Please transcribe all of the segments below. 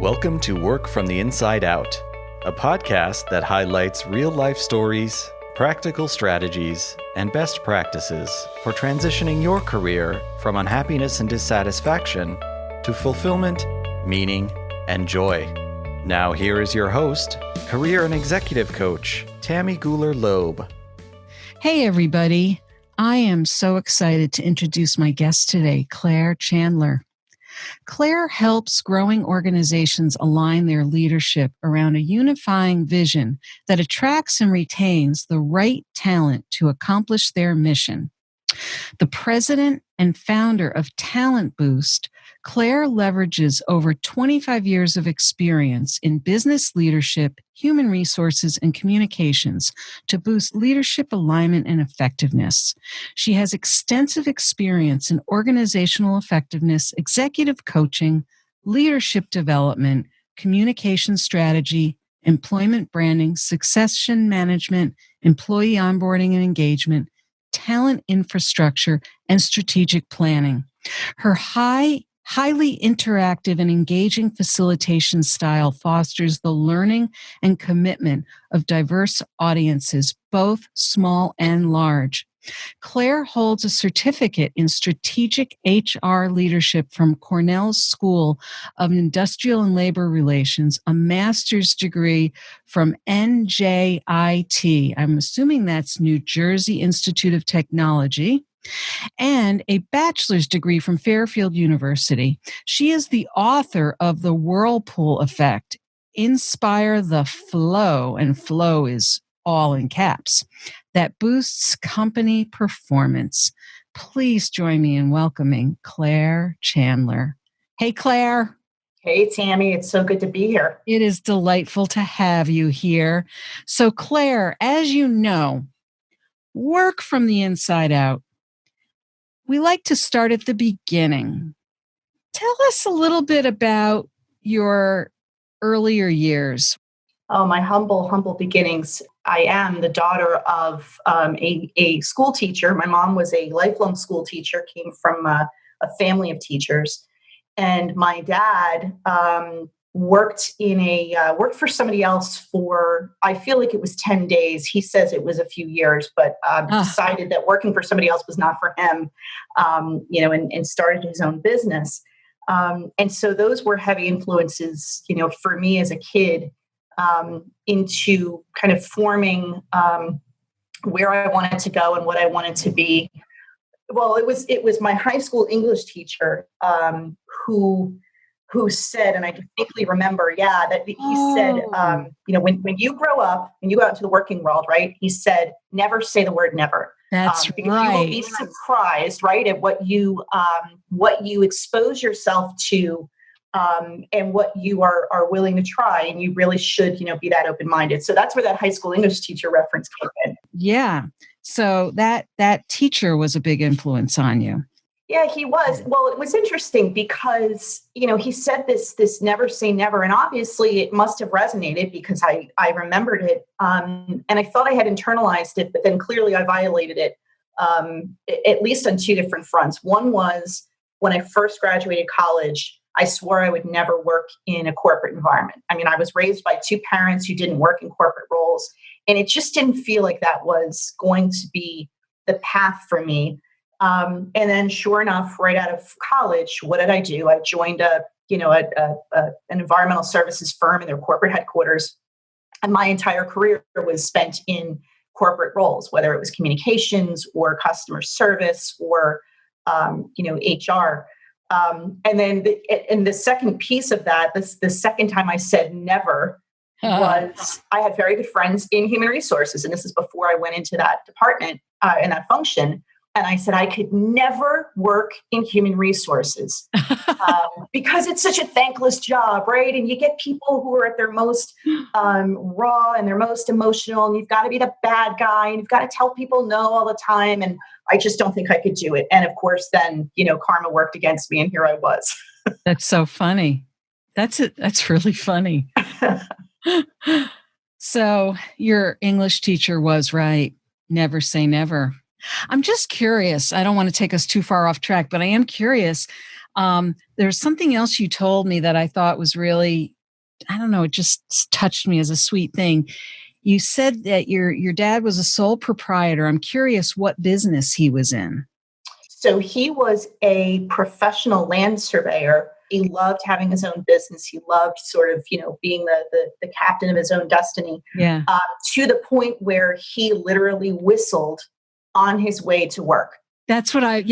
Welcome to Work from the Inside Out, a podcast that highlights real-life stories, practical strategies, and best practices for transitioning your career from unhappiness and dissatisfaction to fulfillment, meaning, and joy. Now here is your host, career and executive coach, Tammy Guler-Loeb. Hey everybody, I am so excited to introduce my guest today, Claire Chandler. Claire helps growing organizations align their leadership around a unifying vision that attracts and retains the right talent to accomplish their mission. The president and founder of Talent Boost, Claire leverages over 25 years of experience in business leadership, human resources, and communications to boost leadership alignment and effectiveness. She has extensive experience in organizational effectiveness, executive coaching, leadership development, communication strategy, employment branding, succession management, employee onboarding and engagement, talent infrastructure, and strategic planning. Her highly interactive and engaging facilitation style fosters the learning and commitment of diverse audiences, both small and large. Claire holds a certificate in strategic HR leadership from Cornell's School of Industrial and Labor Relations, a master's degree from NJIT, I'm assuming that's New Jersey Institute of Technology, and a bachelor's degree from Fairfield University. She is the author of The Whirlpool Effect, Inspire the Flow, and flow is all in caps, that boosts company performance. Please join me in welcoming Claire Chandler. Hey, Claire. Hey, Tammy. It's so good to be here. It is delightful to have you here. So, Claire, as you know, work from the inside out. We like to start at the beginning. Tell us a little bit about your earlier years. Oh, my humble beginnings. I am the daughter of a school teacher. My mom was a lifelong school teacher, came from a family of teachers. And my dad worked for somebody else for, I feel like it was 10 days. He says it was a few years, but decided that working for somebody else was not for him, and started his own business. And so those were heavy influences, for me as a kid, into kind of forming where I wanted to go and what I wanted to be. Well, it was my high school English teacher who said, and I distinctly remember, that he said, when you grow up and you go out into the working world, right? He said, never say the word never. That's because right. You will be surprised, right, at what you expose yourself to, and what you are willing to try. And you really should, be that open-minded. So that's where that high school English teacher reference came in. Yeah. So that teacher was a big influence on you. Yeah, he was. Well, it was interesting because, he said this never say never. And obviously it must have resonated because I remembered it. And I thought I had internalized it, but then clearly I violated it, at least on two different fronts. One was when I first graduated college, I swore I would never work in a corporate environment. I mean, I was raised by two parents who didn't work in corporate roles, and it just didn't feel like that was going to be the path for me. And then sure enough, right out of college, what did I do? I joined an environmental services firm in their corporate headquarters. And my entire career was spent in corporate roles, whether it was communications or customer service or, HR. And then the second piece of that, the second time I said never was I had very good friends in human resources. And this is before I went into that department and that function. And I said, I could never work in human resources because it's such a thankless job, right? And you get people who are at their most raw and their most emotional, and you've got to be the bad guy, and you've got to tell people no all the time. And I just don't think I could do it. And of course, then, karma worked against me, and here I was. That's so funny. That's it. That's really funny. So your English teacher was right. Never say never. I'm just curious. I don't want to take us too far off track, but I am curious. There's something else you told me that I thought was really, I don't know, it just touched me as a sweet thing. You said that your dad was a sole proprietor. I'm curious what business he was in. So he was a professional land surveyor. He loved having his own business. He loved sort of, being the captain of his own destiny. Yeah. To the point where he literally whistled on his way to work. That's what I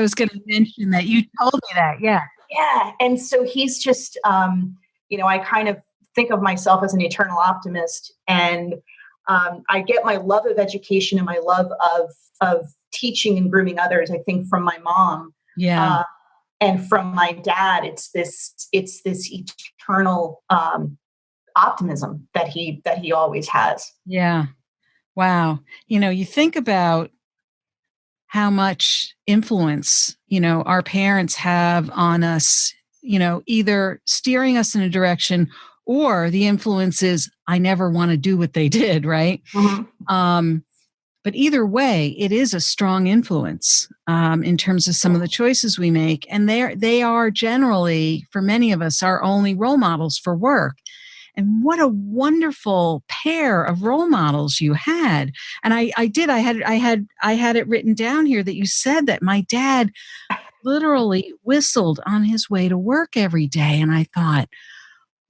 was going to mention, that you told me that. Yeah. Yeah. And so he's just, I kind of think of myself as an eternal optimist, and I get my love of education and my love of teaching and grooming others, I think, from my mom. Yeah. And from my dad. It's this eternal optimism that he always has. Yeah. Wow. You think about how much influence, our parents have on us, either steering us in a direction, or the influence is, I never want to do what they did. Right. Mm-hmm. But either way, it is a strong influence in terms of some of the choices we make. And they are generally, for many of us, our only role models for work. And what a wonderful pair of role models you had. And I had it written down here that you said that my dad literally whistled on his way to work every day. And I thought,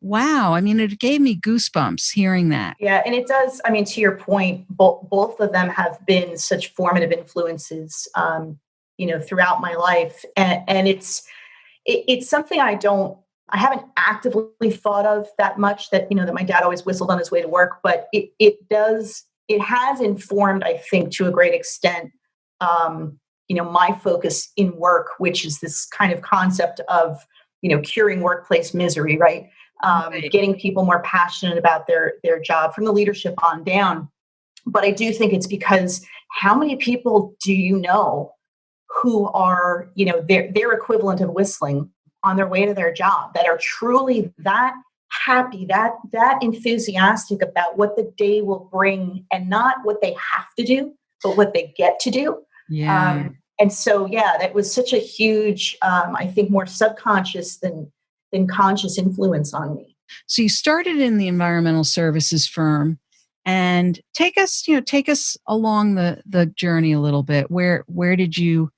wow. I mean, it gave me goosebumps hearing that. Yeah. And it does. I mean, to your point, both of them have been such formative influences, throughout my life. And it's something I haven't actively thought of that much, that my dad always whistled on his way to work, but it has informed, I think, to a great extent, my focus in work, which is this kind of concept of, curing workplace misery, right? Right. Getting people more passionate about their job from the leadership on down. But I do think it's because how many people do you know who are, their equivalent of whistling on their way to their job, that are truly that happy, that enthusiastic about what the day will bring, and not what they have to do, but what they get to do. Yeah. And so, that was such a huge, I think, more subconscious than conscious influence on me. So you started in the environmental services firm, and take us along the journey a little bit. Where did you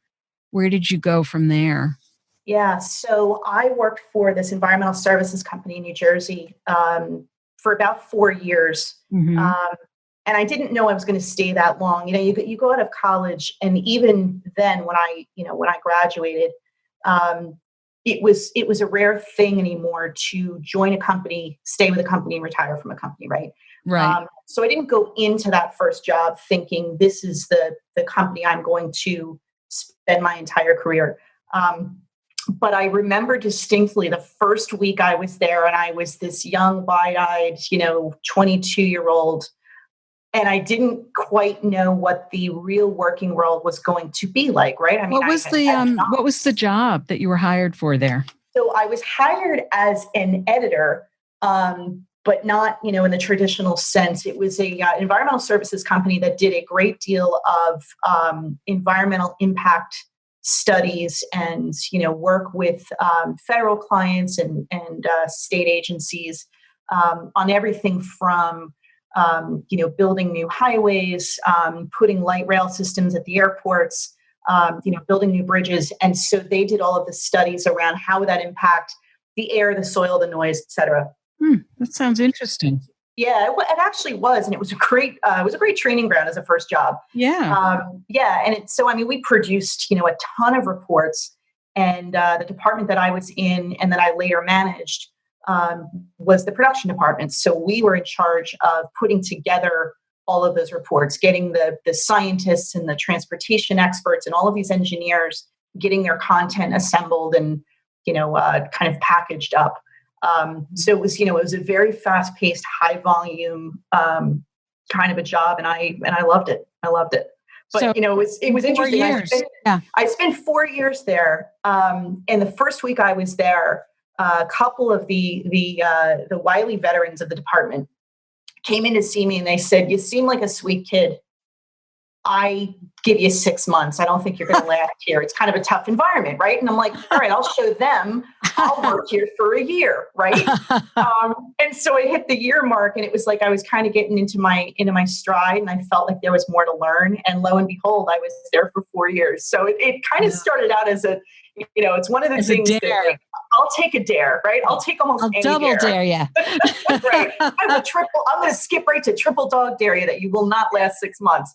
go from there? Yeah, so I worked for this environmental services company in New Jersey for about 4 years. Mm-hmm. And I didn't know I was going to stay that long. You go out of college, and even then, when I graduated, it was a rare thing anymore to join a company, stay with a company, and retire from a company, right? Right. So I didn't go into that first job thinking this is the company I'm going to spend my entire career. But I remember distinctly the first week I was there, and I was this young, wide-eyed, 22-year-old. And I didn't quite know what the real working world was going to be like, right? I mean, what was the job that you were hired for there? So I was hired as an editor, but not, in the traditional sense. It was a environmental services company that did a great deal of environmental impact studies, and work with federal clients and state agencies on everything from building new highways, putting light rail systems at the airports, building new bridges. And so they did all of the studies around how would that impact the air, the soil, the noise, et cetera. That sounds interesting. Yeah, it actually was. And it was a great training ground as a first job. Yeah. And we produced, a ton of reports, and the department that I was in and that I later managed was the production department. So we were in charge of putting together all of those reports, getting the scientists and the transportation experts and all of these engineers, getting their content assembled and, kind of packaged up. So it was a very fast-paced, high-volume kind of a job, and I loved it. But so, it was interesting. I spent 4 years there, and the first week I was there, a couple of the wily veterans of the department came in to see me, and they said, "You seem like a sweet kid." I give you 6 months. I don't think you're going to last here. It's kind of a tough environment, right? And I'm like, all right, I'll show them. I'll work here for a year, right? And so I hit the year mark, and it was like I was kind of getting into my stride, and I felt like there was more to learn. And lo and behold, I was there for 4 years. So it kind of started out as a, it's one of the things that, like, I'll take a dare, right? I'll take almost any double dare you. Right. I'm going to skip right to triple dog dare you that you will not last 6 months.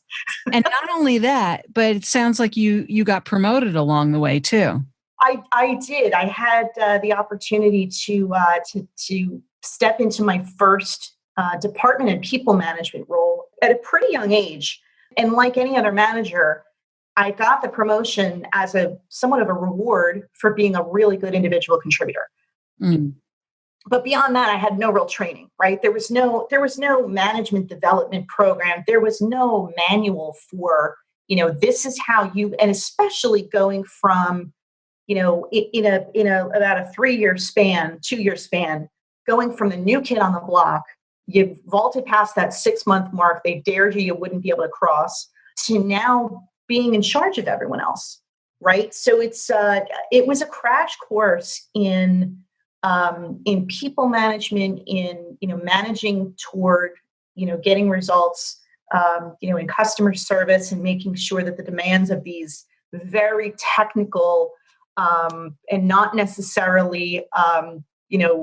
And not only that, but it sounds like you got promoted along the way too. I did. I had the opportunity to step into my first department and people management role at a pretty young age. And like any other manager, I got the promotion as somewhat of a reward for being a really good individual contributor. Mm. But beyond that, I had no real training, right? There was no management development program. There was no manual for, this is how you, and especially going from, in about a 3-year span, 2-year span, going from the new kid on the block, you vaulted past that 6-month mark, they dared you wouldn't be able to cross, to now being in charge of everyone else, right? So it was a crash course in people management, in managing toward getting results, in customer service, and making sure that the demands of these very technical and not necessarily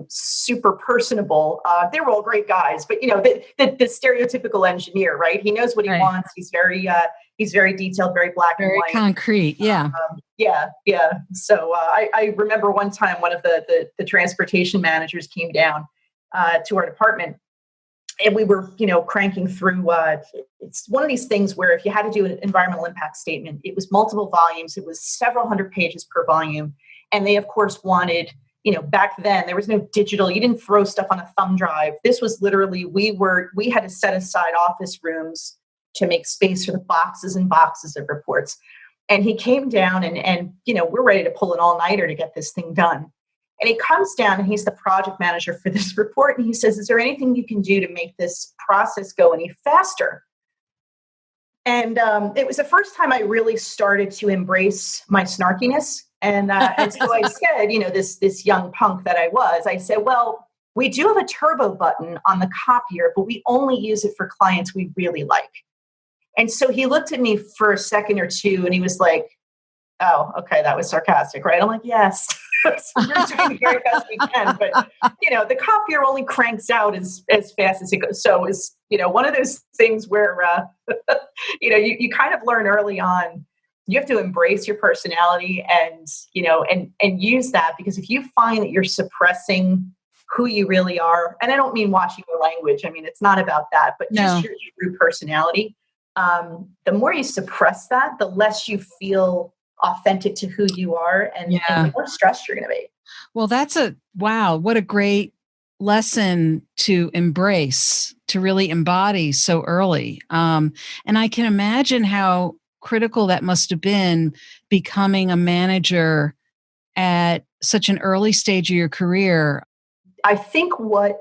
super personable. They were all great guys, but the stereotypical engineer, right? He knows what he wants. He's very detailed, very black and white, concrete. Yeah. Yeah. So I remember one time one of the transportation managers came down to our department, and we were, cranking through. It's one of these things where if you had to do an environmental impact statement, it was multiple volumes. It was several hundred pages per volume, and they of course wanted. Back then there was no digital. You didn't throw stuff on a thumb drive. This was literally, we had to set aside office rooms to make space for the boxes and boxes of reports. And he came down and we're ready to pull an all-nighter to get this thing done. And he comes down, and he's the project manager for this report. And he says, is there anything you can do to make this process go any faster? And it was the first time I really started to embrace my snarkiness. And so I said, this young punk that I said, well, we do have a turbo button on the copier, but we only use it for clients we really like. And so he looked at me for a second or two, and he was like, oh, okay, that was sarcastic, right? I'm like, yes. So we're doing the very best we can. But, the copier only cranks out as fast as it goes. So it's, one of those things where, you kind of learn early on, you have to embrace your personality and use that, because if you find that you're suppressing who you really are, and I don't mean watching your language, I mean, it's not about that, but just your true personality, the more you suppress that, the less you feel authentic to who you are, and the more stressed you're going to be. Well, what a great lesson to embrace, to really embody so early. And I can imagine how critical that must have been, becoming a manager at such an early stage of your career. I think what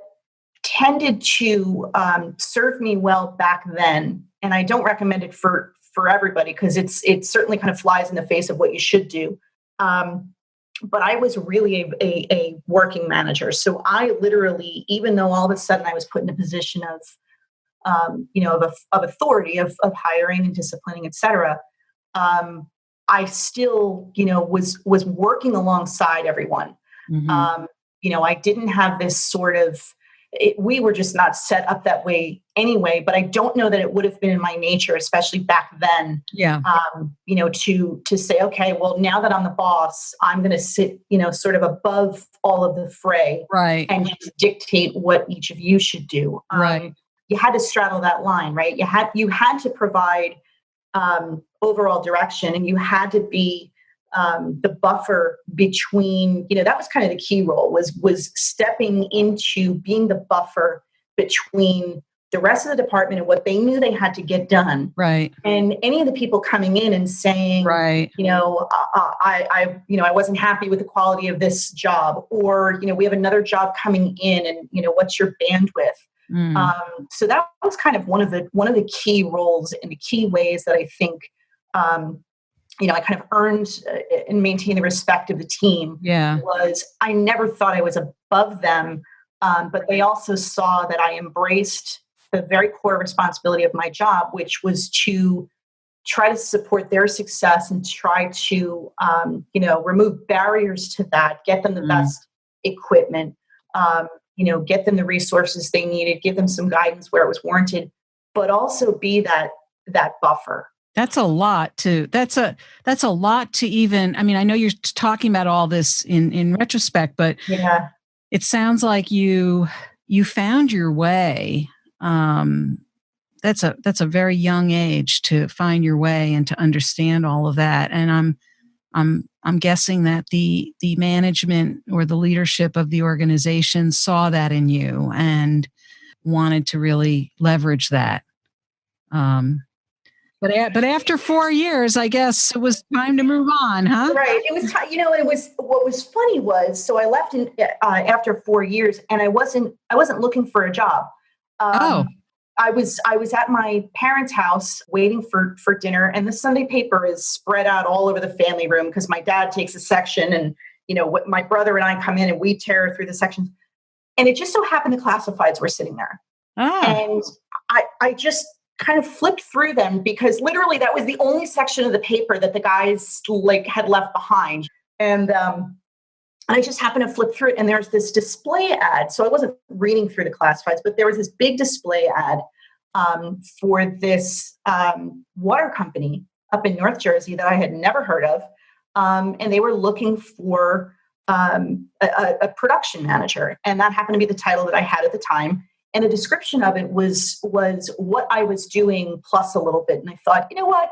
tended to serve me well back then, and I don't recommend it for everybody, because it certainly kind of flies in the face of what you should do. But I was really a working manager. So I literally, even though all of a sudden I was put in a position of authority, of hiring and disciplining, et cetera, I still, was working alongside everyone. Mm-hmm. I didn't have this sort of, we were just not set up that way anyway, but I don't know that it would have been in my nature, especially back then, to say, okay, well, now that I'm the boss, I'm going to sit, sort of above all of the fray, right, and just dictate what each of you should do. Right. You had to straddle that line, right? You had to provide overall direction, and you had to be the buffer between, that was kind of the key role, was stepping into being the buffer between the rest of the department and what they knew they had to get done. Right. And any of the people coming in and saying, right, I wasn't happy with the quality of this job, or, we have another job coming in, and, what's your bandwidth? Mm. So that was kind of one of the key roles and the key ways that I think, I kind of earned and maintained the respect of the team. Yeah. Was I never thought I was above them, but they also saw that I embraced the very core responsibility of my job, which was to try to support their success and try to, remove barriers to that, get them the best equipment, get them the resources they needed, give them some guidance where it was warranted, but also be that buffer. That's a lot that's a lot to even, I mean, I know you're talking about all this in retrospect, but yeah, it sounds like you found your way. That's a very young age to find your way and to understand all of that. And I'm guessing that the management or the leadership of the organization saw that in you and wanted to really leverage that. But after 4 years, I guess it was time to move on, huh? Right. It was time, it was, what was funny was, so I left after 4 years, and I wasn't looking for a job. I was at my parents' house waiting for dinner, and the Sunday paper is spread out all over the family room because my dad takes a section, and what my brother and I come in and we tear through the sections, and it just so happened the classifieds were sitting there, and I just kind of flipped through them because literally that was the only section of the paper that the guys had left behind, and I just happened to flip through it, and there's this display ad. So I wasn't reading through the classifieds, but there was this big display ad for this water company up in North Jersey that I had never heard of. And they were looking for a production manager. And that happened to be the title that I had at the time. And the description of it was what I was doing plus a little bit. And I thought, you know what?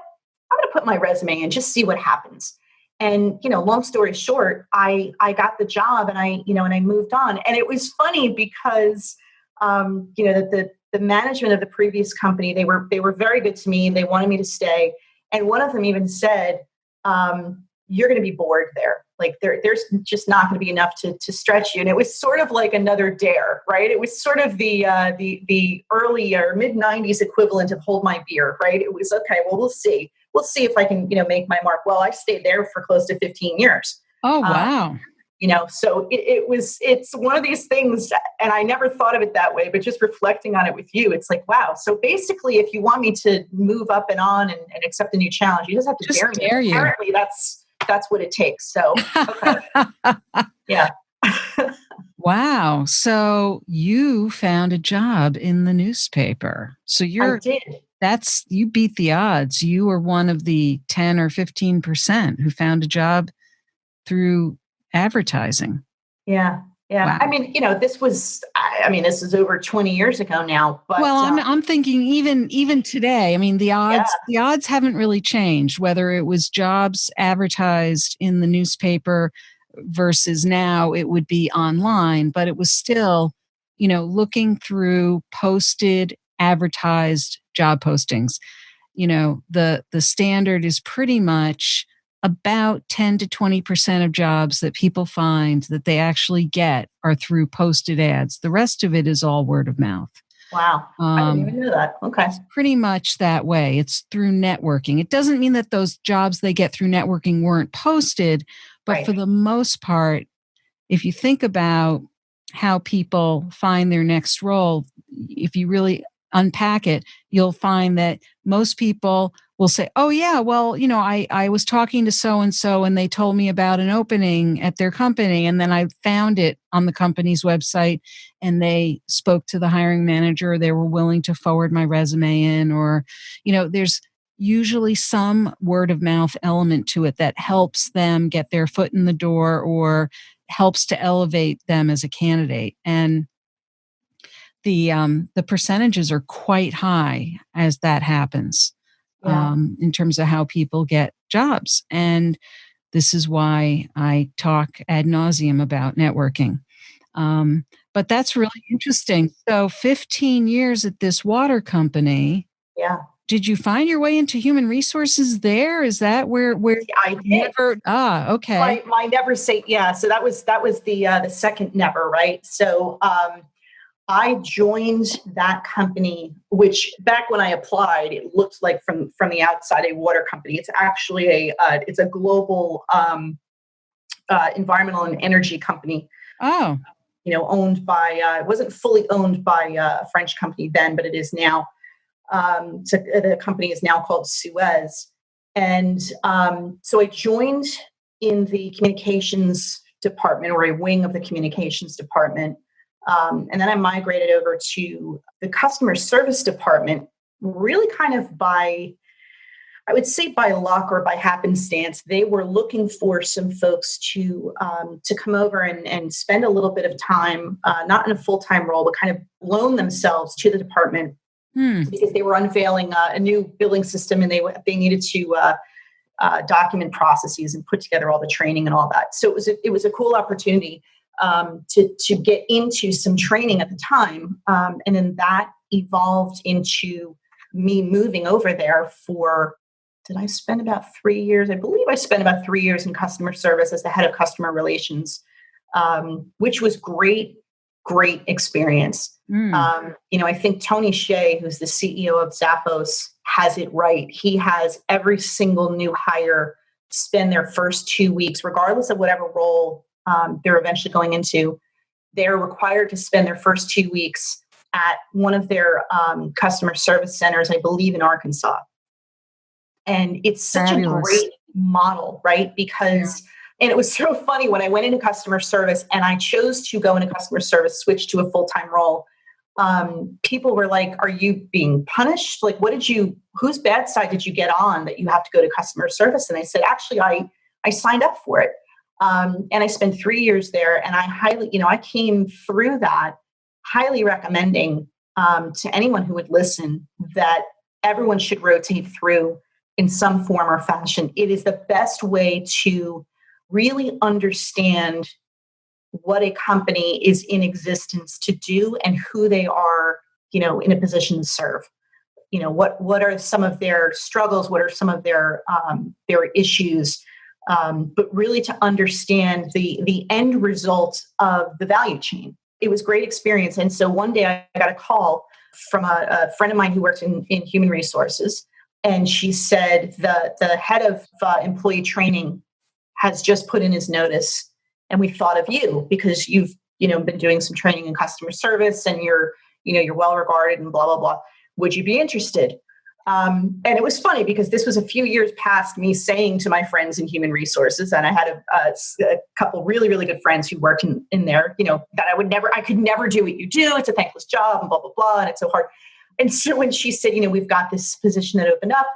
I'm going to put my resume in, just see what happens. And, long story short, I got the job, and I moved on. And it was funny because, the management of the previous company, they were very good to me. They wanted me to stay. And one of them even said, you're going to be bored there. Like there's just not going to be enough to stretch you. And it was sort of like another dare, right? It was sort of the early or mid 90s equivalent of hold my beer, right? It was, okay, well, we'll see. We'll see if I can, make my mark. Well, I stayed there for close to 15 years. Oh, wow. So it's one of these things, and I never thought of it that way, but just reflecting on it with you, it's like, wow. So basically, if you want me to move up and on and accept a new challenge, you just have to dare me. Apparently, that's what it takes. So, okay. Yeah. Wow. So you found a job in the newspaper. So I did. You beat the odds. You were one of the 10 or 15% who found a job through advertising. Yeah. Yeah. Wow. I mean, this is over 20 years ago now, but I'm thinking even today, I mean, the odds haven't really changed, whether it was jobs advertised in the newspaper versus now it would be online, but it was still, looking through posted advertised job postings. The standard is pretty much about 10 to 20% of jobs that people find that they actually get are through posted ads. The rest of it is all word of mouth. Wow. I didn't even know that. Okay. It's pretty much that way. It's through networking. It doesn't mean that those jobs they get through networking weren't posted, but right. For the most part, if you think about how people find their next role, if you really unpack it, you'll find that most people will say, oh yeah, well, I was talking to so-and-so and they told me about an opening at their company. And then I found it on the company's website and they spoke to the hiring manager. They were willing to forward my resume in, or, there's usually some word of mouth element to it that helps them get their foot in the door or helps to elevate them as a candidate. And the percentages are quite high as that happens. Yeah. In terms of how people get jobs. And this is why I talk ad nauseum about networking. But that's really interesting. So 15 years at this water company. Yeah. Did you find your way into human resources there? Is that where I did? Okay. My never say, yeah. So that was the second never, right? So I joined that company, which back when I applied, it looked like from the outside a water company. It's actually it's a global environmental and energy company. Oh, Owned by it wasn't fully owned by a French company then, but it is now. So the company is now called Suez, and so I joined in the communications department, or a wing of the communications department. And then I migrated over to the customer service department, really kind of I would say by luck or by happenstance. They were looking for some folks to come over and spend a little bit of time, not in a full-time role, but kind of loan themselves to the department because they were unveiling a new billing system, and they needed to document processes and put together all the training and all that. So it was a cool opportunity to get into some training at the time. And then that evolved into me moving over there did I spend about 3 years? I believe I spent about 3 years in customer service as the head of customer relations, which was great experience. I think Tony Hsieh, who's the CEO of Zappos, has it right. He has every single new hire spend their first 2 weeks, regardless of whatever role they're eventually going into. They're required to spend their first 2 weeks at one of their customer service centers, I believe in Arkansas. And it's such a great model, right? Because, and it was so funny when I went into customer service and I chose to go into customer service, switch to a full-time role. People were like, are you being punished? Like, whose bad side did you get on that you have to go to customer service? And I said, actually, I signed up for it. And I spent 3 years there, and I came through that highly recommending to anyone who would listen that everyone should rotate through in some form or fashion. It is the best way to really understand what a company is in existence to do and who they are, in a position to serve. What are some of their struggles? What are some of their issues? But really to understand the end result of the value chain. It was a great experience. And so one day I got a call from a friend of mine who works in human resources. And she said the head of employee training has just put in his notice, and we thought of you because you've been doing some training in customer service, and you're well regarded and blah blah blah. Would you be interested? And it was funny because this was a few years past me saying to my friends in human resources, and I had a couple really really good friends who worked in there, that I could never do what you do. It's a thankless job and blah blah blah, and it's so hard. And so when she said, we've got this position that opened up,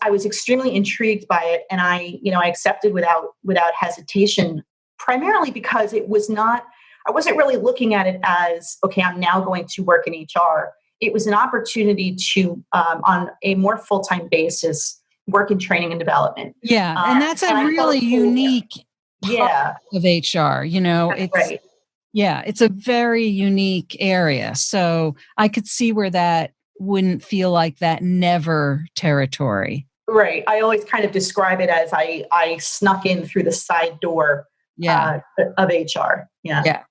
I was extremely intrigued by it. And I accepted without hesitation, primarily because I wasn't really looking at it as, okay, I'm now going to work in HR. It was an opportunity to, on a more full-time basis, work in training and development. Yeah. And that's a really unique part of HR, That's right. Yeah, it's a very unique area. So I could see where that wouldn't feel like that never territory. Right. I always kind of describe it as I snuck in through the side door of HR. Yeah.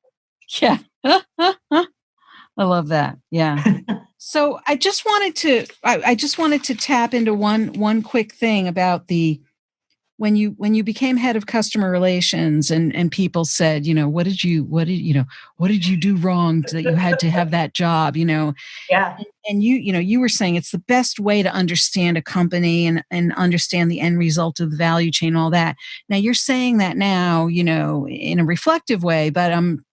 Yeah. I love that. Yeah. So I just wanted to tap into one quick thing about when you became head of customer relations and people said, what did you do wrong that you had to have that job, Yeah. And you were saying it's the best way to understand a company and understand the end result of the value chain and all that. Now you're saying that now, in a reflective way, but I'm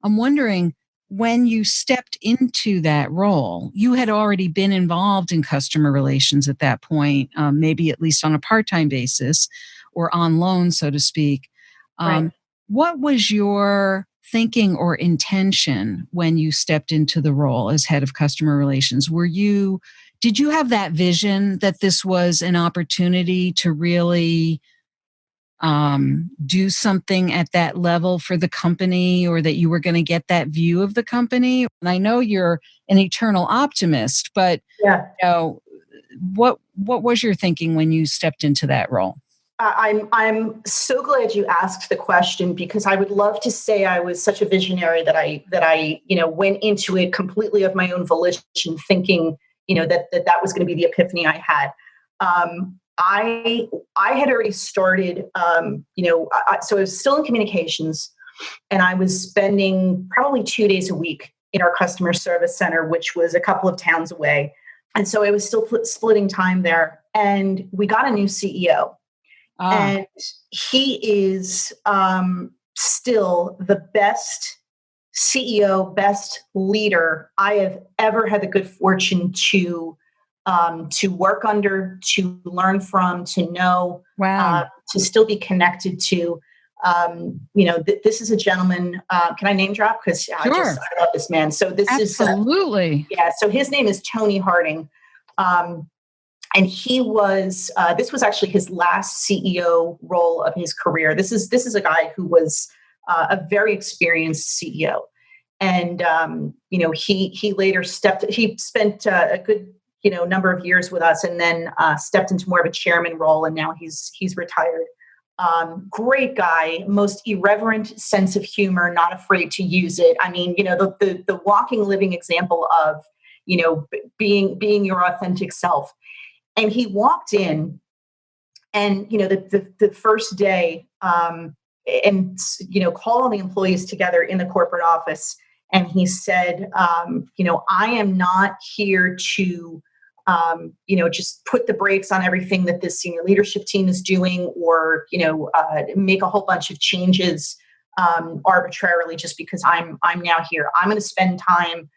wondering, when you stepped into that role, you had already been involved in customer relations at that point, maybe at least on a part-time basis or on loan, so to speak. Right. What was your thinking or intention when you stepped into the role as head of customer relations? Did you have that vision that this was an opportunity to really do something at that level for the company, or that you were going to get that view of the company? And I know you're an eternal optimist, but what was your thinking when you stepped into that role? I'm so glad you asked the question, because I would love to say I was such a visionary that I went into it completely of my own volition, thinking that was going to be the epiphany I had. I had already started. So I was still in communications, and I was spending probably 2 days a week in our customer service center, which was a couple of towns away. And so I was still splitting time there. And we got a new CEO. And he is still the best CEO, best leader I have ever had the good fortune to work under, to learn from, to know, to still be connected to. This is a gentleman. Can I name drop? Because Sure. I love this man. So this Absolutely. So his name is Tony Harding. And he was, this was actually his last CEO role of his career. This is a guy who was a very experienced CEO. And, he later he spent a good, number of years with us, and then stepped into more of a chairman role. And now he's retired. Great guy, most irreverent sense of humor, not afraid to use it. I mean, the walking, living example of, being your authentic self. And he walked in, and the first day, called all the employees together in the corporate office, and he said, I am not here to, just put the brakes on everything that this senior leadership team is doing, or make a whole bunch of changes arbitrarily just because I'm now here. I'm going to spend time.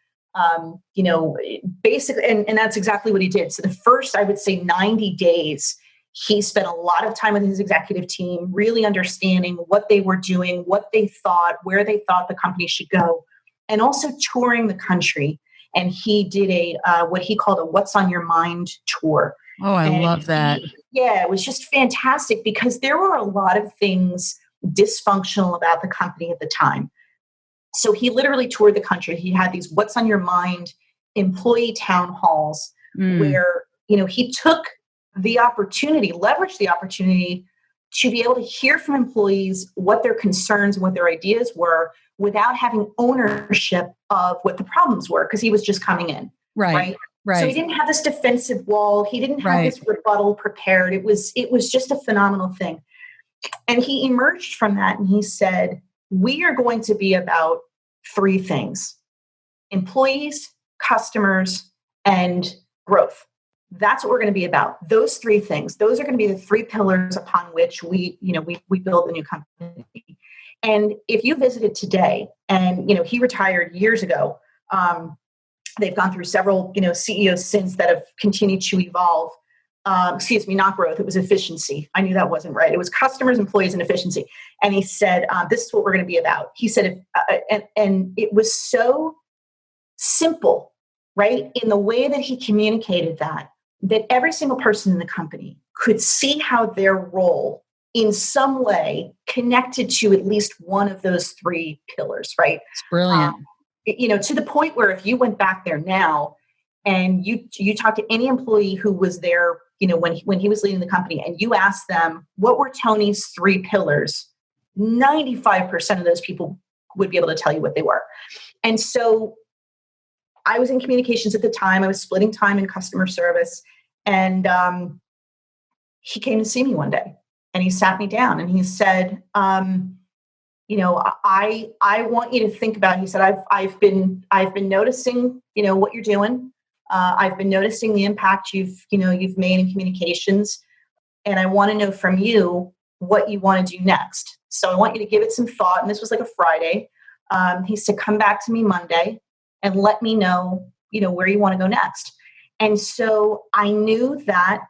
Basically, and that's exactly what he did. So the first, I would say 90 days, he spent a lot of time with his executive team, really understanding what they were doing, what they thought, where they thought the company should go, and also touring the country. And he did what he called a "What's on Your Mind" tour. Oh, I love that. It was just fantastic, because there were a lot of things dysfunctional about the company at the time. So he literally toured the country. He had these "What's on Your Mind" employee town halls where, he took the opportunity, leveraged the opportunity to be able to hear from employees what their concerns and what their ideas were, without having ownership of what the problems were, because he was just coming in. Right. So he didn't have this defensive wall. He didn't have this rebuttal prepared. It was just a phenomenal thing. And he emerged from that, and he said, we are going to be about 3 things: employees, customers, and growth. That's what we're going to be about. Those 3 things. Those are going to be the 3 pillars upon which we build the new company. And if you visited today, and, he retired years ago, they've gone through several, CEOs since that have continued to evolve. Not growth. It was efficiency. I knew that wasn't right. It was customers, employees, and efficiency. And he said, this is what we're going to be about. He said, and it was so simple, right? In the way that he communicated that every single person in the company could see how their role in some way connected to at least one of those 3 pillars, right? It's brilliant. To the point where if you went back there now and you talk to any employee who was there, when he was leading the company, and you asked them, what were Tony's 3 pillars? 95% of those people would be able to tell you what they were. And so I was in communications at the time. I was splitting time in customer service. And he came to see me one day, and he sat me down, and he said, I want you to think about, he said, I've been noticing, what you're doing. I've been noticing the impact you've made in communications, and I want to know from you what you want to do next. So I want you to give it some thought. And this was like a Friday. He said, come back to me Monday and let me know, where you want to go next. And so I knew that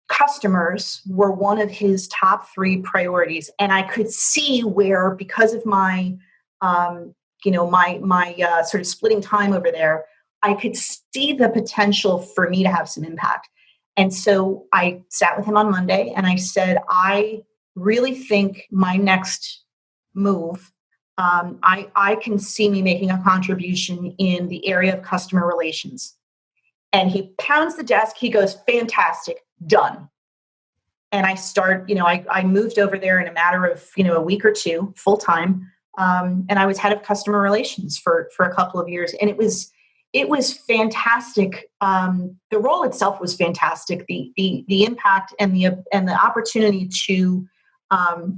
customers were one of his top 3 priorities. And I could see where, because of my, sort of splitting time over there, I could see the potential for me to have some impact. And so I sat with him on Monday, and I said, I really think my next move, I can see me making a contribution in the area of customer relations. And he pounds the desk. He goes, fantastic, done. And I moved over there in a matter of, a week or two, full time. And I was head of customer relations for a couple of years. And it was fantastic. The role itself was fantastic. The impact and the opportunity to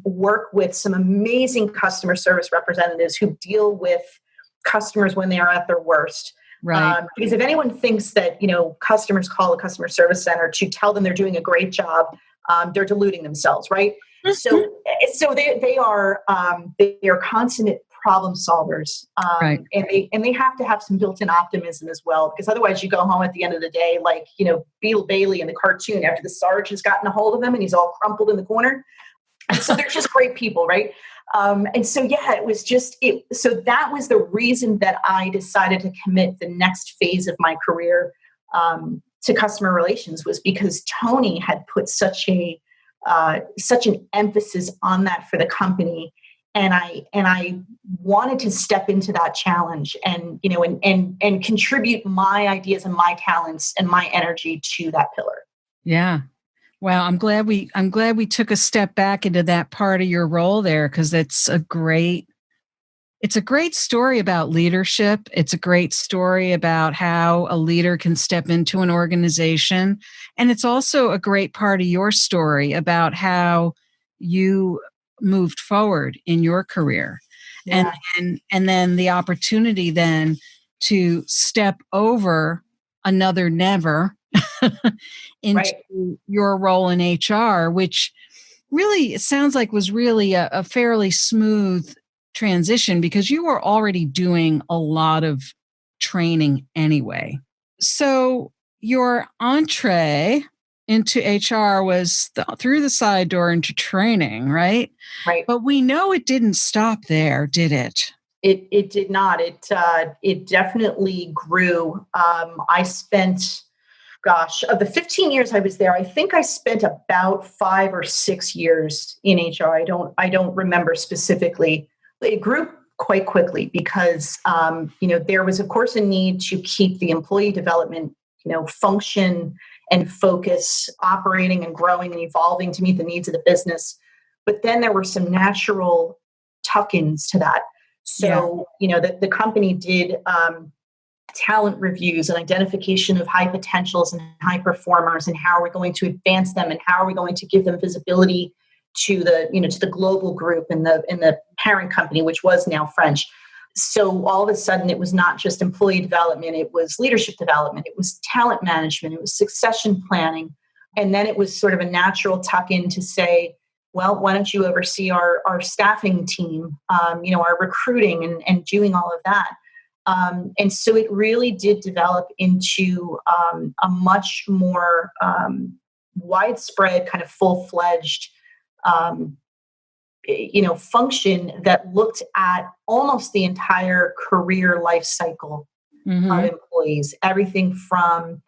work with some amazing customer service representatives who deal with customers when they are at their worst. Right. Because if anyone thinks that, customers call a customer service center to tell them they're doing a great job, they're deluding themselves, right? So they are consummate problem solvers, Right. and they have to have some built-in optimism as well, because otherwise you go home at the end of the day like Beetle Bailey in the cartoon after the Sarge has gotten a hold of him and he's all crumpled in the corner. And so they're just great people, right? And so it was just it. So that was the reason that I decided to commit the next phase of my career to customer relations, was because Tony had put such an emphasis on that for the company, and I wanted to step into that challenge and and contribute my ideas and my talents and my energy to that pillar. Yeah. Well, I'm glad we took a step back into that part of your role there, because it's a great story about leadership. It's a great story about how a leader can step into an organization. And it's also a great part of your story about how you moved forward in your career. Yeah. And then the opportunity then to step over another never into Right. your role in HR, which really, it sounds like was really a fairly smooth transition, because you were already doing a lot of training anyway. So your entree into HR was through the side door into training, right? Right. But we know it didn't stop there, did it? It did not. It definitely grew. I spent, of the 15 years I was there, I think I spent about 5 or 6 years in HR. I don't remember specifically. It grew quite quickly because there was, of course, a need to keep the employee development function and focus operating and growing and evolving to meet the needs of the business. But then there were some natural tuck-ins to that. So, the company did talent reviews and identification of high potentials and high performers, and how are we going to advance them, and how are we going to give them visibility to the global group and the parent company, which was now French. So all of a sudden, it was not just employee development; it was leadership development, it was talent management, it was succession planning, and then it was sort of a natural tuck-in to say, well, why don't you oversee our staffing team, our recruiting and doing all of that. And so it really did develop into a much more widespread, kind of full-fledged, function that looked at almost the entire career life cycle of employees, everything from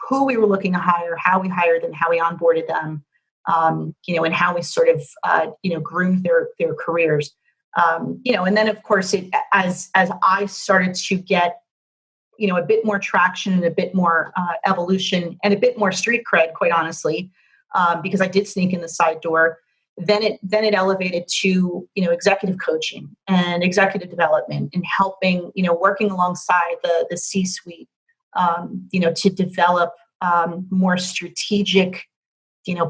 who we were looking to hire, how we hired them, how we onboarded them, and how we sort of, groomed their careers. And then of course, as I started to get, a bit more traction and a bit more evolution and a bit more street cred, quite honestly, because I did sneak in the side door. Then it elevated to, executive coaching and executive development and helping, working alongside the C-suite, to develop more strategic,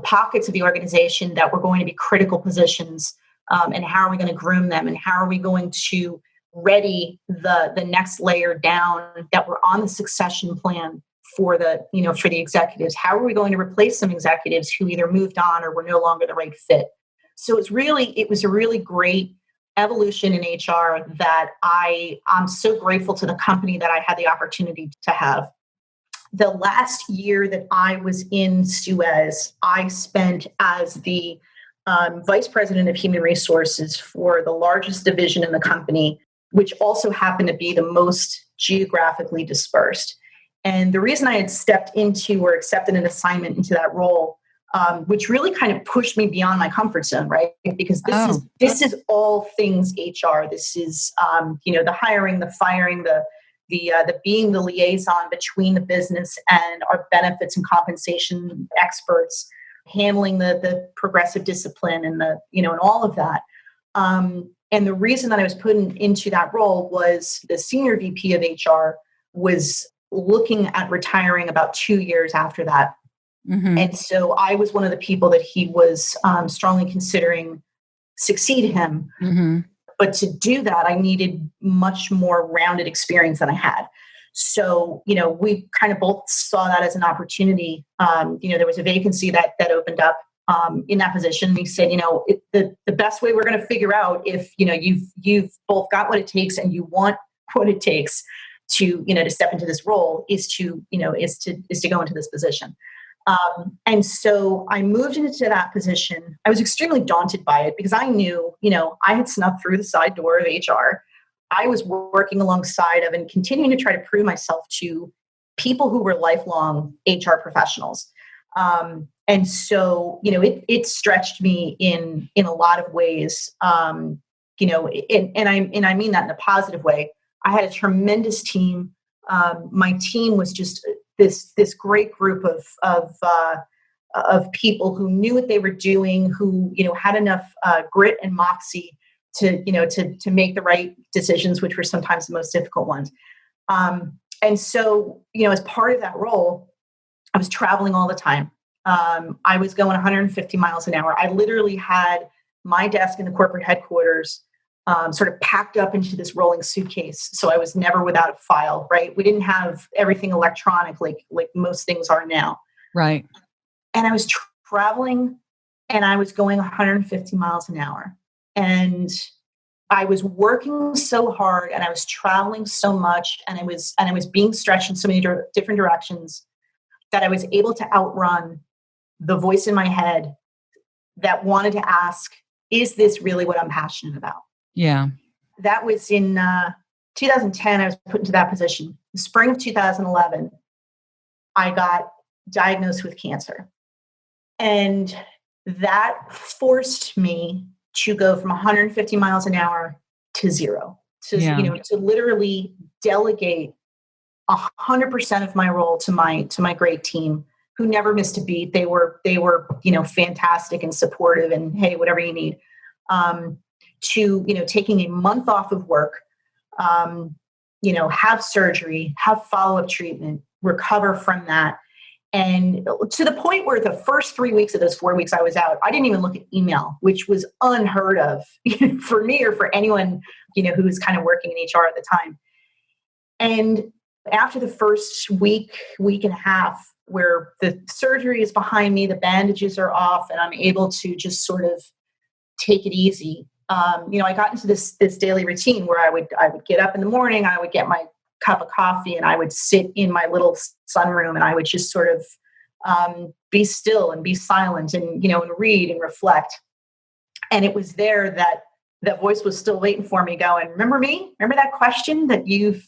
pockets of the organization that were going to be critical positions, and how are we going to groom them, and how are we going to ready the next layer down that were on the succession plan for the executives. How are we going to replace some executives who either moved on or were no longer the right fit? So it was a really great evolution in HR that I'm so grateful to the company that I had the opportunity to have. The last year that I was in Suez, I spent as the vice president of human resources for the largest division in the company, which also happened to be the most geographically dispersed. And the reason I had stepped into or accepted an assignment into that role, which really kind of pushed me beyond my comfort zone, right? Because this is all things HR. This is the hiring, the firing, the being the liaison between the business and our benefits and compensation experts, handling the progressive discipline and and all of that. And the reason that I was put into that role was the senior VP of HR was looking at retiring about 2 years after that. Mm-hmm. And so I was one of the people that he was strongly considering succeed him. Mm-hmm. But to do that, I needed much more rounded experience than I had. So, we kind of both saw that as an opportunity. There was a vacancy that opened up in that position. He said, the best way we're going to figure out if, you've both got what it takes and you want what it takes to step into this role is to go into this position. And so I moved into that position. I was extremely daunted by it because I knew, I had snuck through the side door of HR. I was working alongside of and continuing to try to prove myself to people who were lifelong HR professionals. And so, it stretched me in a lot of ways, and I mean that in a positive way. I had a tremendous team. My team was just this great group of people who knew what they were doing, who had enough grit and moxie to make the right decisions, which were sometimes the most difficult ones. And so as part of that role, I was traveling all the time. I was going 150 miles an hour. I literally had my desk in the corporate headquarters sort of packed up into this rolling suitcase. So I was never without a file, right? We didn't have everything electronic like most things are now. Right. And I was traveling and I was going 150 miles an hour. And I was working so hard and I was traveling so much and I was being stretched in so many different directions that I was able to outrun the voice in my head that wanted to ask, is this really what I'm passionate about? Yeah. That was in 2010. I was put into that position. The spring of 2011, I got diagnosed with cancer. And that forced me to go from 150 miles an hour to zero. To literally delegate 100% of my role to my great team, who never missed a beat. They were fantastic and supportive and, hey, whatever you need. To taking a month off of work, have surgery, have follow-up treatment, recover from that. And to the point where the first 3 weeks of those 4 weeks I was out, I didn't even look at email, which was unheard of for me or for anyone, who was kind of working in HR at the time. And after the first week and a half, where the surgery is behind me, the bandages are off, and I'm able to just sort of take it easy. I got into this daily routine where I would get up in the morning, I would get my cup of coffee, and I would sit in my little sunroom, and I would just sort of be still and be silent, and and read and reflect. And it was there that voice was still waiting for me, going, "Remember me? Remember that question that you've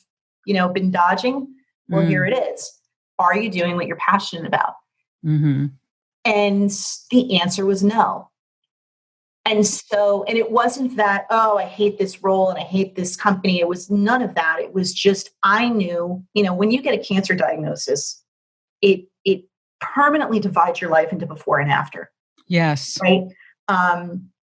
been dodging? Well, here it is. Are you doing what you're passionate about?" Mm-hmm. And the answer was no. And it wasn't that, oh, I hate this role and I hate this company. It was none of that. It was just, I knew, when you get a cancer diagnosis, it permanently divides your life into before and after. Yes. Right.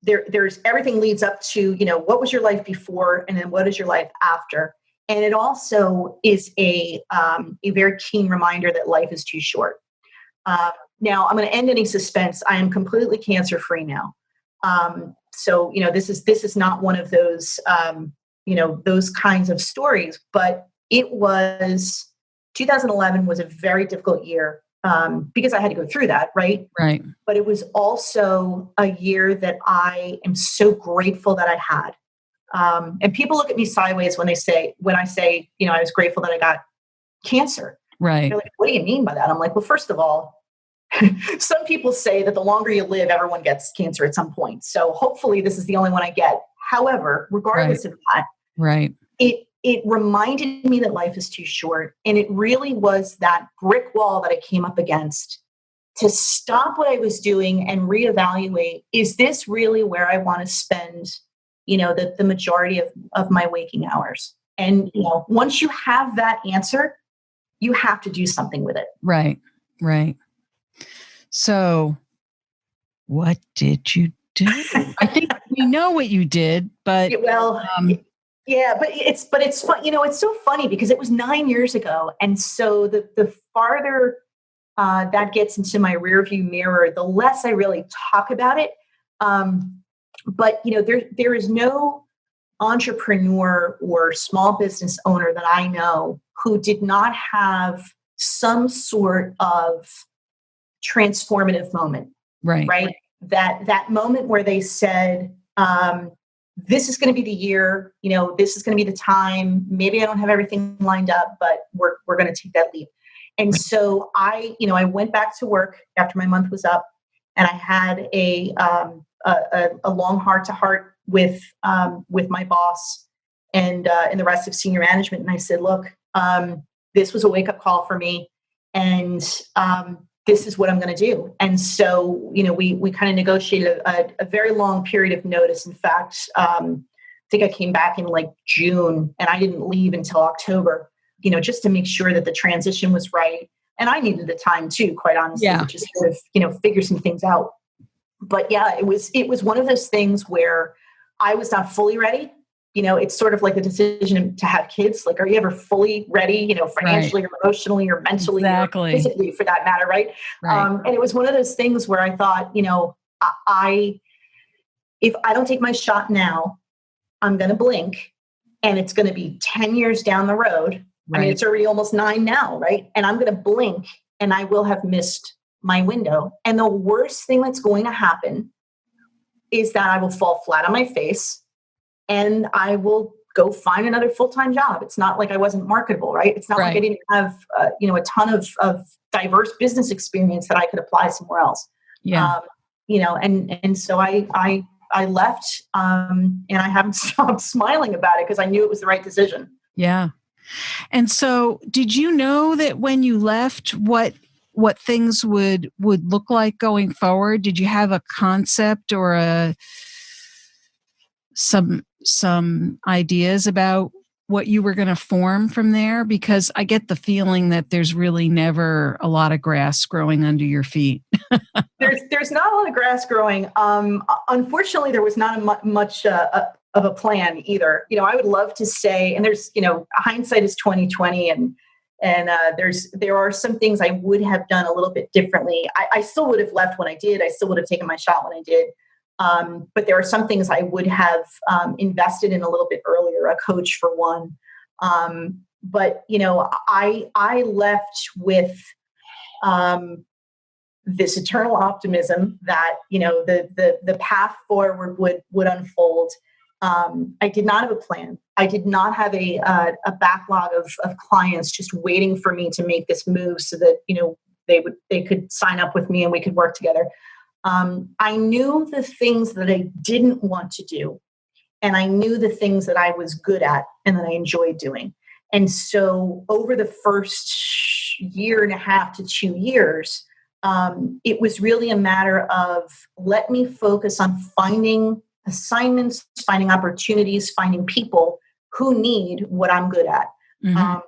There's everything leads up to, what was your life before and then what is your life after? And it also is a very keen reminder that life is too short. Now I'm going to end any suspense. I am completely cancer-free now. So this is not one of those, those kinds of stories, but it was 2011 was a very difficult year, because I had to go through that. Right. Right. But it was also a year that I am so grateful that I had. And people look at me sideways when I say, I was grateful that I got cancer. Right. They're like, what do you mean by that? I'm like, well, first of all, some people say that the longer you live, everyone gets cancer at some point. So hopefully this is the only one I get. However, regardless of that, right, it reminded me that life is too short. And it really was that brick wall that I came up against to stop what I was doing and reevaluate, is this really where I want to spend, the majority of my waking hours? And, once you have that answer, you have to do something with it. Right. Right. So What did you do? I think we know what you did, but Well, yeah, but it's fun. It's so funny because it was 9 years ago, and so the farther that gets into my rearview mirror, the less I really talk about it. But there is no entrepreneur or small business owner that I know who did not have some sort of transformative moment, right. right? That moment where they said, this is going to be the year, this is going to be the time. Maybe I don't have everything lined up, but we're going to take that leap. And so I went back to work after my month was up, and I had a long heart to heart with my boss and the rest of senior management. And I said, look, this was a wake up call for me, and this is what I'm going to do. And so, we kind of negotiated a very long period of notice. In fact, I think I came back in like June, and I didn't leave until October, just to make sure that the transition was right. And I needed the time too, quite honestly, to just sort of, figure some things out. But yeah, it was one of those things where I was not fully ready. It's sort of like the decision to have kids. Like, are you ever fully ready, financially or emotionally or mentally or physically for that matter, right? And it was one of those things where I thought, if I don't take my shot now, I'm going to blink, and it's going to be 10 years down the road. Right. I mean, it's already almost 9 now, right? And I'm going to blink, and I will have missed my window. And the worst thing that's going to happen is that I will fall flat on my face, and I will go find another full-time job. It's not like I wasn't marketable, right? It's not like I didn't have, a ton of diverse business experience that I could apply somewhere else. Yeah. And so I left, and I haven't stopped smiling about it because I knew it was the right decision. Yeah. And so did you know that when you left, what things would look like going forward? Did you have a concept or some ideas about what you were going to form from there? Because I get the feeling that there's really never a lot of grass growing under your feet. There's not a lot of grass growing. Unfortunately, there was not much of a plan either. I would love to say, and there's, hindsight is 2020, and there are some things I would have done a little bit differently. I still would have left when I did. I still would have taken my shot when I did. But there are some things I would have invested in a little bit earlier, a coach for one. But I left with this eternal optimism that the path forward would unfold. I did not have a plan. I did not have a backlog of clients just waiting for me to make this move so that they could sign up with me and we could work together. I knew the things that I didn't want to do, and I knew the things that I was good at and that I enjoyed doing. And so over the first year and a half to 2 years, it was really a matter of let me focus on finding assignments, finding opportunities, finding people who need what I'm good at. Mm-hmm.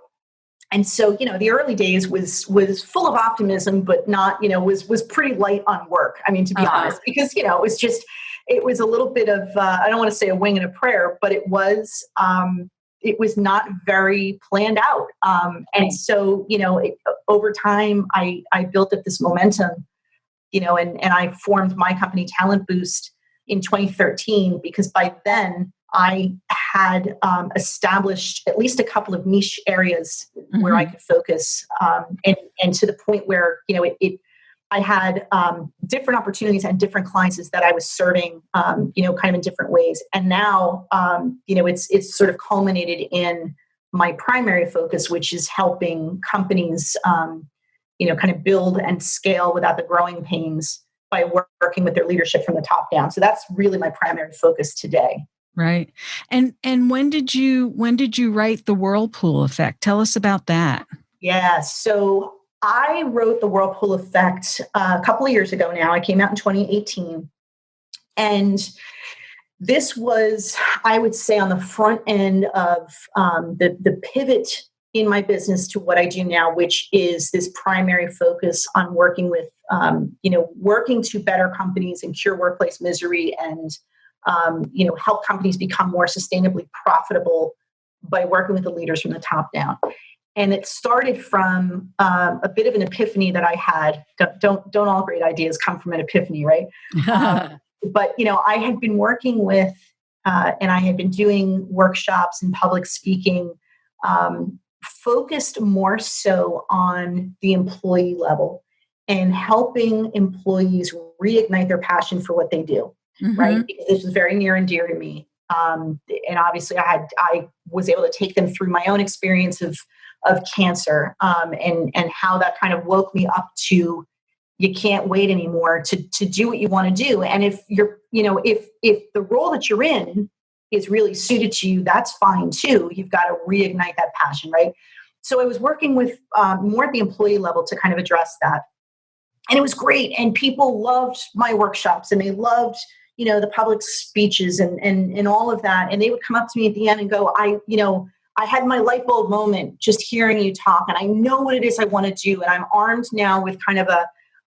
And so, the early days was full of optimism, but not, was pretty light on work. I mean, to be honest, because, it was a little bit of, I don't want to say a wing and a prayer, but it was not very planned out. And so, over time, I built up this momentum, and I formed my company Talent Boost in 2013, because by then I had established at least a couple of niche areas mm-hmm. where I could focus, and to the point where I had different opportunities and different clients that I was serving, kind of in different ways. And now, it's sort of culminated in my primary focus, which is helping companies, kind of build and scale without the growing pains by working with their leadership from the top down. So that's really my primary focus today. Right. And when did you write The Whirlpool Effect? Tell us about that. Yeah. So I wrote The Whirlpool Effect a couple of years ago now. I came out in 2018. And this was, I would say, on the front end of the pivot in my business to what I do now, which is this primary focus on working with, working to better companies and cure workplace misery and, help companies become more sustainably profitable by working with the leaders from the top down. And it started from a bit of an epiphany that I had. Don't all great ideas come from an epiphany, right? But I had been working with, and I had been doing workshops and public speaking, focused more so on the employee level and helping employees reignite their passion for what they do. Right? Because this was very near and dear to me. And obviously I was able to take them through my own experience of cancer, and how that kind of woke me up to, you can't wait anymore to do what you want to do. And if you're, if the role that you're in is really suited to you, that's fine too. You've got to reignite that passion, right? So I was working with more at the employee level to kind of address that. And it was great. And people loved my workshops and they loved, the public speeches and all of that. And they would come up to me at the end and go, I had my light bulb moment just hearing you talk, and I know what it is I want to do. And I'm armed now with kind of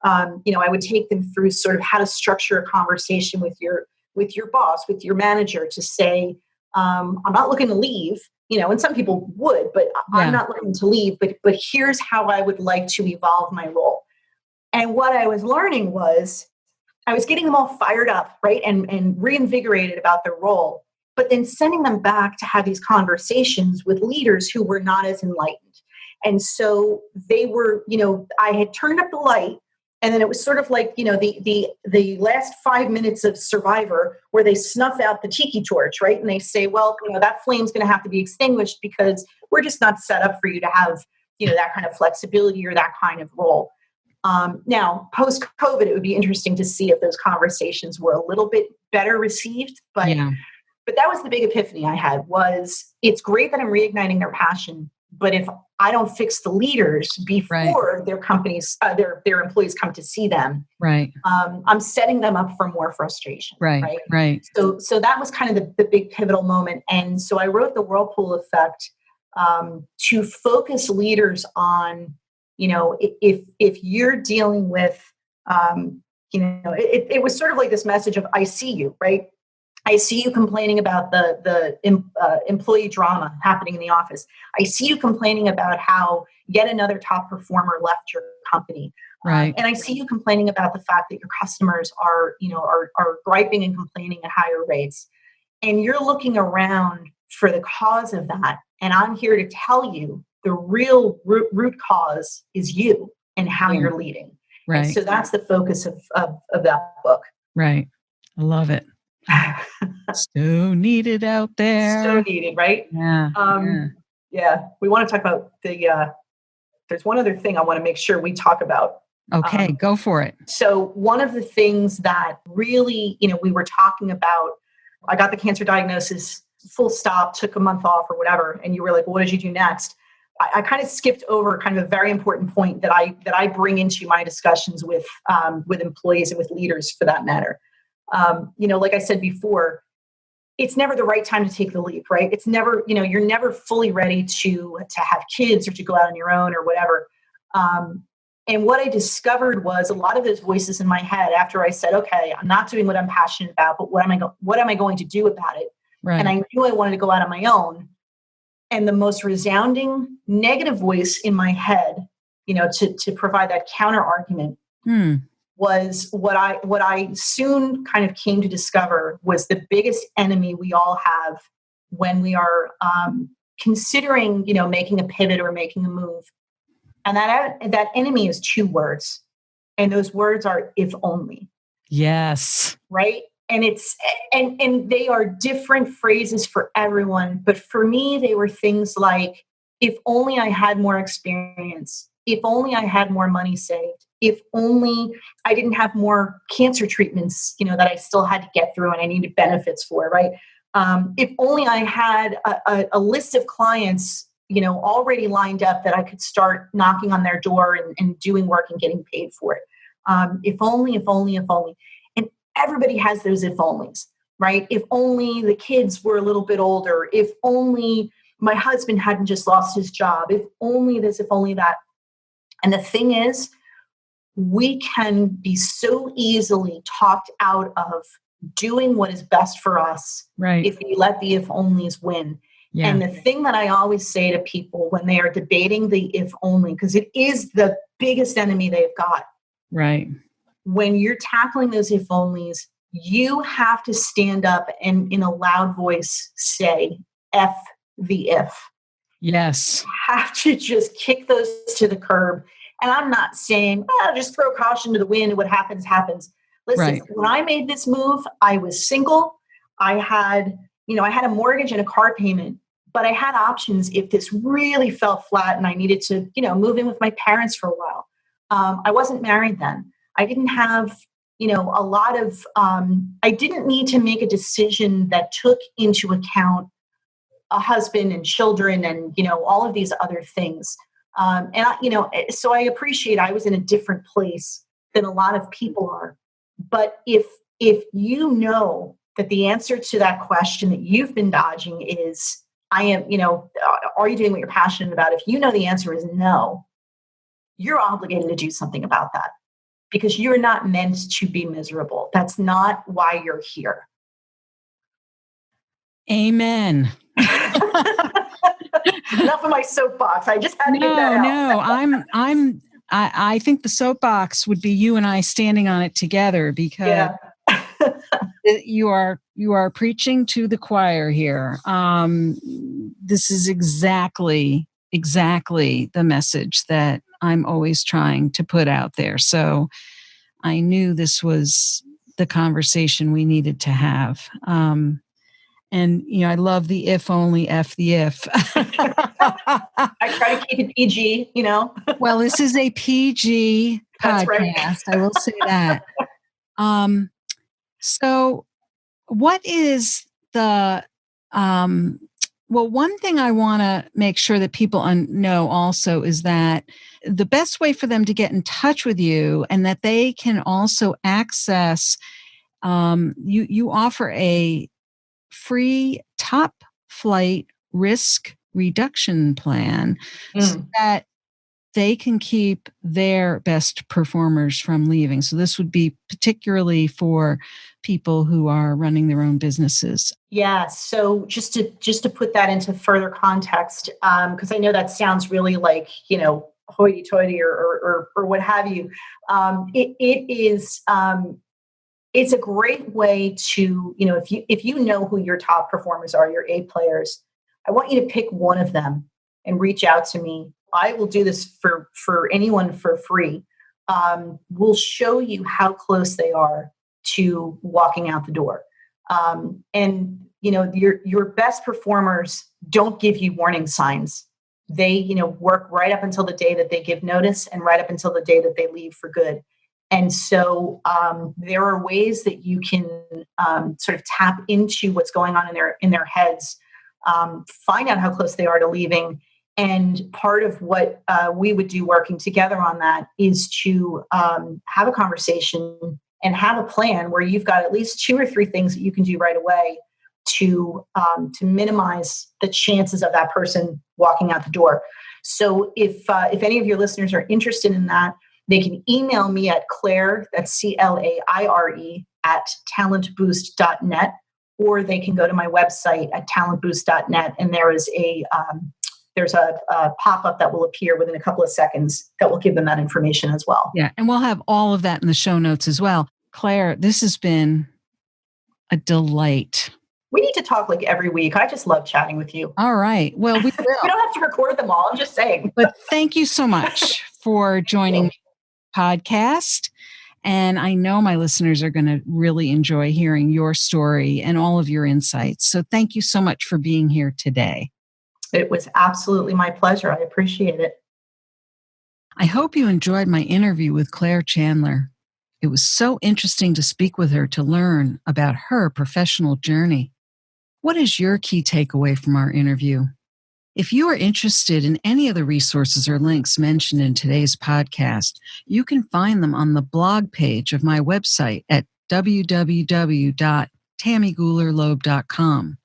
I would take them through sort of how to structure a conversation with your boss, with your manager, to say, I'm not looking to leave, and some people would, but I'm not looking to leave, but here's how I would like to evolve my role. And what I was learning was I was getting them all fired up, right? And reinvigorated about their role, but then sending them back to have these conversations with leaders who were not as enlightened. And so they were, I had turned up the light, and then it was sort of like, the last 5 minutes of Survivor, where they snuff out the tiki torch, right? And they say, well, that flame's going to have to be extinguished because we're just not set up for you to have, that kind of flexibility or that kind of role. Now, post-COVID, it would be interesting to see if those conversations were a little bit better received. But that was the big epiphany I had, was it's great that I'm reigniting their passion, but if I don't fix the leaders before their companies, their employees come to see them, I'm setting them up for more frustration. Right. So that was kind of the big pivotal moment. And so I wrote The Whirlpool Effect to focus leaders on, if you're dealing with, it was sort of like this message of, I see you, right? I see you complaining about the employee drama happening in the office. I see you complaining about how yet another top performer left your company. And I see you complaining about the fact that your customers are griping and complaining at higher rates. And you're looking around for the cause of that. And I'm here to tell you the real root cause is you and how you're leading. Right. And so that's the focus of that book. Right. I love it. So needed out there. So needed, right? Yeah. We want to talk about there's one other thing I want to make sure we talk about. Okay, go for it. So one of the things that really, we were talking about, I got the cancer diagnosis, full stop, took a month off or whatever. And you were like, well, what did you do next? I kind of skipped over kind of a very important point that I bring into my discussions with employees and with leaders for that matter. Like I said before, it's never the right time to take the leap, right? It's never, you're never fully ready to have kids or to go out on your own or whatever. And what I discovered was a lot of those voices in my head after I said, okay, I'm not doing what I'm passionate about, but what am I going to do about it? Right. And I knew I wanted to go out on my own. And the most resounding negative voice in my head, to provide that counter argument was what I soon kind of came to discover was the biggest enemy we all have when we are considering, making a pivot or making a move. And that enemy is 2 words. And those words are, if only. Yes. Right. And and they are different phrases for everyone. But for me, they were things like, if only I had more experience, if only I had more money saved, if only I didn't have more cancer treatments, that I still had to get through and I needed benefits for, right? If only I had a list of clients, already lined up that I could start knocking on their door and doing work and getting paid for it. If only, if only, if only. And everybody has those if onlys, right? If only the kids were a little bit older, if only, my husband hadn't just lost his job. If only this, if only that. And the thing is, we can be so easily talked out of doing what is best for us if we let the if onlys win. Yeah. And the thing that I always say to people when they are debating the if only, because it is the biggest enemy they've got. Right. When you're tackling those if onlys, you have to stand up and in a loud voice say, F the if. Yes. You have to just kick those to the curb. And I'm not saying, just throw caution to the wind and what happens, happens. Listen, when I made this move, I was single. I had a mortgage and a car payment, but I had options if this really fell flat and I needed to, move in with my parents for a while. I wasn't married then. I didn't have, a lot of, I didn't need to make a decision that took into account a husband and children and, all of these other things. So I appreciate I was in a different place than a lot of people are. But if you know that the answer to that question that you've been dodging is, are you doing what you're passionate about? If you know the answer is no, you're obligated to do something about that because you're not meant to be miserable. That's not why you're here. Amen. Enough of my soapbox. I just had to get that out. No, I think the soapbox would be you and I standing on it together because you are preaching to the choir here. This is exactly the message that I'm always trying to put out there. So I knew this was the conversation we needed to have. And, I love the if only, F the if. I try to keep it PG, Well, this is a PG podcast. Right. I will say that. So what is the, one thing I want to make sure that people know also is that the best way for them to get in touch with you and that they can also access, you offer a free top flight risk reduction plan so that they can keep their best performers from leaving. So this would be particularly for people who are running their own businesses. Yeah. So just to put that into further context, because I know that sounds really like, hoity-toity or what have you. It is. It's a great way to, if you know who your top performers are, your A players, I want you to pick one of them and reach out to me. I will do this for anyone for free. We'll show you how close they are to walking out the door. And your best performers don't give you warning signs. They, work right up until the day that they give notice and right up until the day that they leave for good. And so there are ways that you can sort of tap into what's going on in their heads, find out how close they are to leaving. And part of what we would do working together on that is to have a conversation and have a plan where you've got at least 2 or 3 things that you can do right away to minimize the chances of that person walking out the door. So if any of your listeners are interested in that, they can email me at Claire, that's CLAIRE, at talentboost.net, or they can go to my website at talentboost.net, and there's a pop-up that will appear within a couple of seconds that will give them that information as well. Yeah, and we'll have all of that in the show notes as well. Claire, this has been a delight. We need to talk like every week. I just love chatting with you. All right. Well, we will. We don't have to record them all. I'm just saying. But thank you so much for joining me on the podcast. And I know my listeners are going to really enjoy hearing your story and all of your insights. So thank you so much for being here today. It was absolutely my pleasure. I appreciate it. I hope you enjoyed my interview with Claire Chandler. It was so interesting to speak with her to learn about her professional journey. What is your key takeaway from our interview? If you are interested in any of the resources or links mentioned in today's podcast, you can find them on the blog page of my website at www.tammygoulerloeb.com.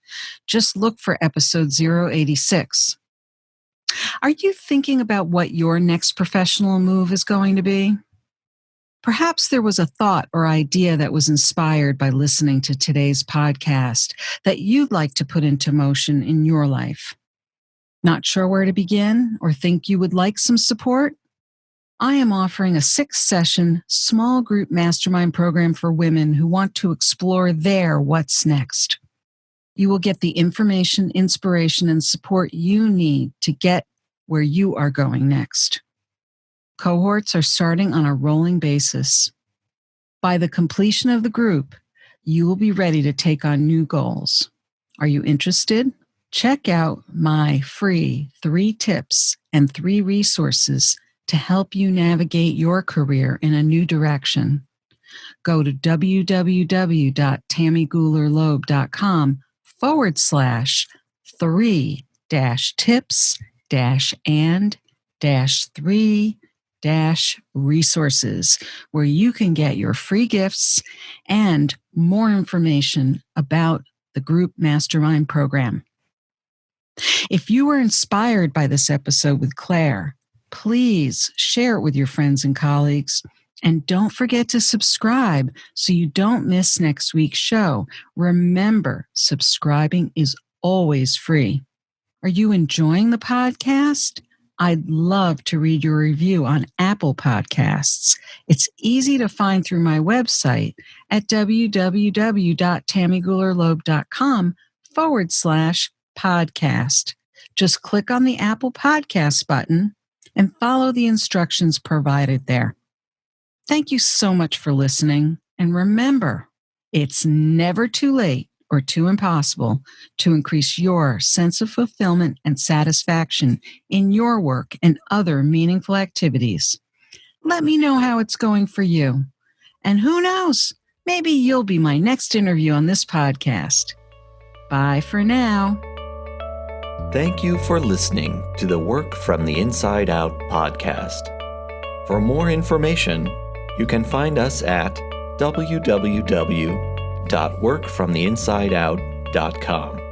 Just look for episode 086. Are you thinking about what your next professional move is going to be? Perhaps there was a thought or idea that was inspired by listening to today's podcast that you'd like to put into motion in your life. Not sure where to begin or think you would like some support? I am offering a 6-session small group mastermind program for women who want to explore their what's next. You will get the information, inspiration, and support you need to get where you are going next. Cohorts are starting on a rolling basis. By the completion of the group, you will be ready to take on new goals. Are you interested? Check out my free 3 tips and 3 resources to help you navigate your career in a new direction. Go to www.tammygulerloeb.com/3-tips-and-3-resources, where you can get your free gifts and more information about the group mastermind program. If you were inspired by this episode with Claire, please share it with your friends and colleagues. And don't forget to subscribe so you don't miss next week's show. Remember, subscribing is always free. Are you enjoying the podcast? I'd love to read your review on Apple Podcasts. It's easy to find through my website at www.tammygulerloeb.com/podcast. Just click on the Apple Podcast button and follow the instructions provided there. Thank you so much for listening. And remember, it's never too late or too impossible to increase your sense of fulfillment and satisfaction in your work and other meaningful activities. Let me know how it's going for you. And who knows, maybe you'll be my next interview on this podcast. Bye for now. Thank you for listening to the Work from the Inside Out podcast. For more information, you can find us at www.workfromtheinsideout.com.